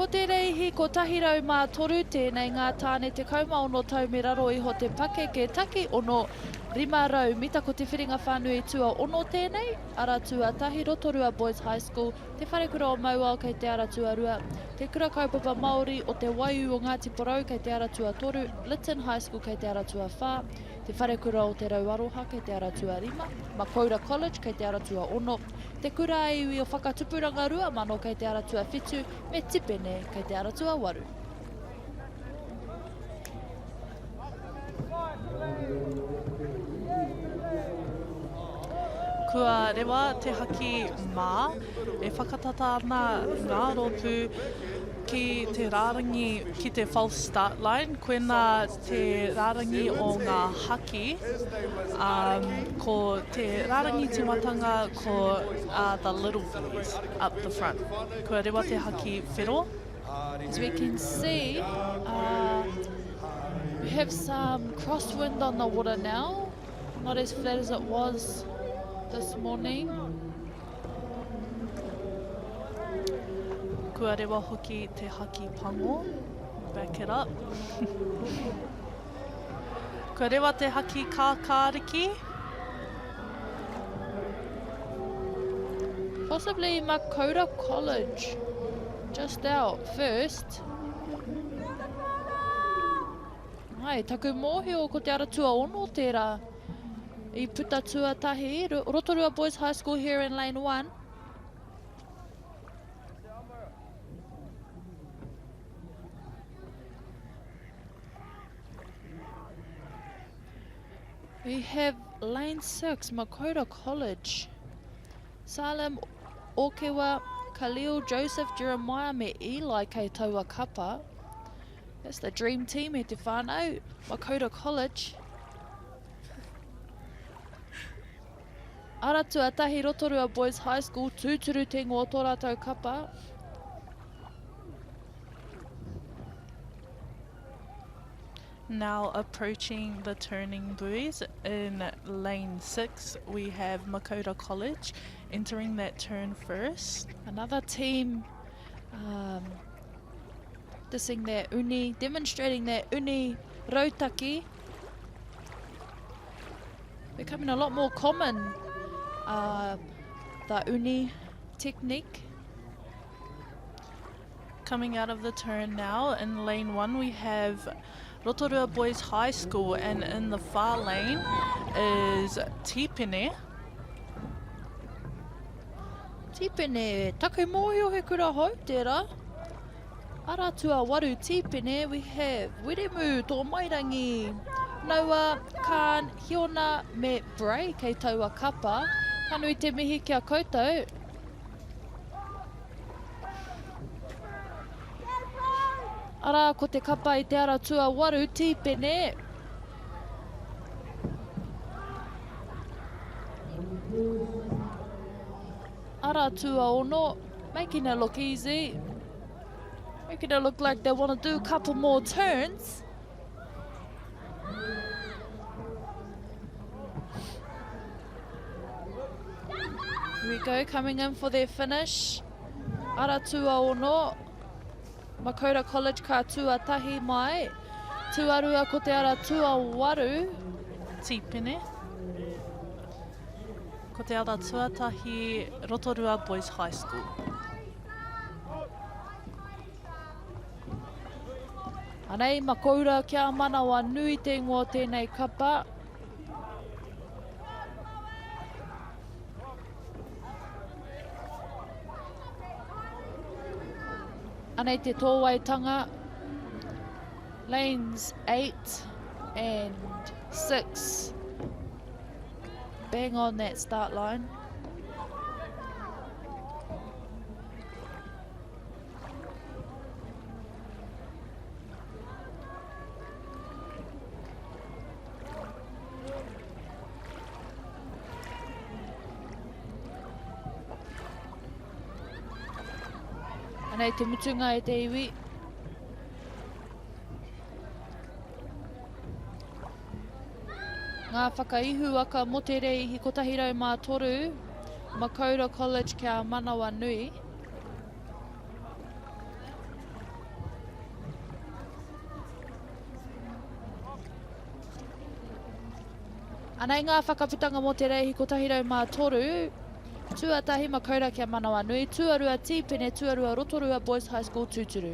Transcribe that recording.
Ko te reihi, ko tahirau mā toru tēnei ngā tāne te kaumaono tau me raro iho te pake ke taki ono 500 mita ko te whiringa whānui tua ono tēnei, ara tua tahi Rotorua Boys High School, te wharekura o Mauao kei te ara tua rua, te kura kaupapa Māori o te Waiu o Ngāti Porou kei te ara tua toru, Lytton High School kei te ara tua whā, te wharekura o te Rauaroha kei te ara tua rima, Makoura College kei te ara tua ono, te kura iwi o whakatupuranga rua mano kei te ara tua whitu, me tipene kei te ara tua waru. Kua rewa te haki mā, e whakatata ana ngā rōpū ki te rārangi ki te false start line, koena te rārangi o ngā haki, ko te rārangi te watanga ko the little boys up the front. Kua rewa te haki whiro. As we can see, we have some crosswind on the water now, not as flat as it was this morning. Kua rewa hoki te haki pango. Back it up. Kua rewa te haki kākāriki. Possibly Makoura College, just out first. Ai, taku mōhio ko te ara tua ono tērā. I puta tuatahi, Rotorua Boys High School here in lane 1. We have lane 6, Makoura College. Salem, Okewa, Khalil, Joseph, Jeremiah me Eli kei taua kapa. That's the dream team e te whānau, Makoura College. Ara tuatahi Rotorua Boys High School, tūturu te ngō tō rātou kapa. Now approaching the turning buoys in lane 6, we have Makoura College entering that turn first. Another team dissing their uni, demonstrating their uni rautaki. Becoming a lot more common, the uni technique. Coming out of the turn now, in lane 1 we have Rotorua Boys High School, and in the far lane is Tipene. Tipene, taku mōhio he kura hau tērā. Ara tua waru Tipene, we have Weremu, tō Mairangi, Noa, Khan, Hiona me Bray kei taua kapa. Kanui te mihi kia koutou. Ara ko te kapa I te ara tua waru Tipene. Ara tua ono, making it look easy. Making it look like they want to do a couple more turns. Here we go, coming in for their finish. Ara tua ono. Makoura College ka tuatahi mai. Tuarua ko te ara tua waru. Tipene. Ko te ara tuatahi Rotorua Boys High School. Anei, Makoura kia manawa nui te ngō tēnei kapa. Anei te tōwaitanga, lanes 8 and 6, bang on that start line. Anei te mutunga e te iwi. Ngā whakaihu aka mo te reihi ko tahirau mā toru, Makoura College kia manawa nui. Ana i ngā whakaputanga mō te reihi ko tahirau mā toru, tuatahi ma kaura kia manawa nui, tuarua tīpene, tuarua rotorua Boys High School Tūturu.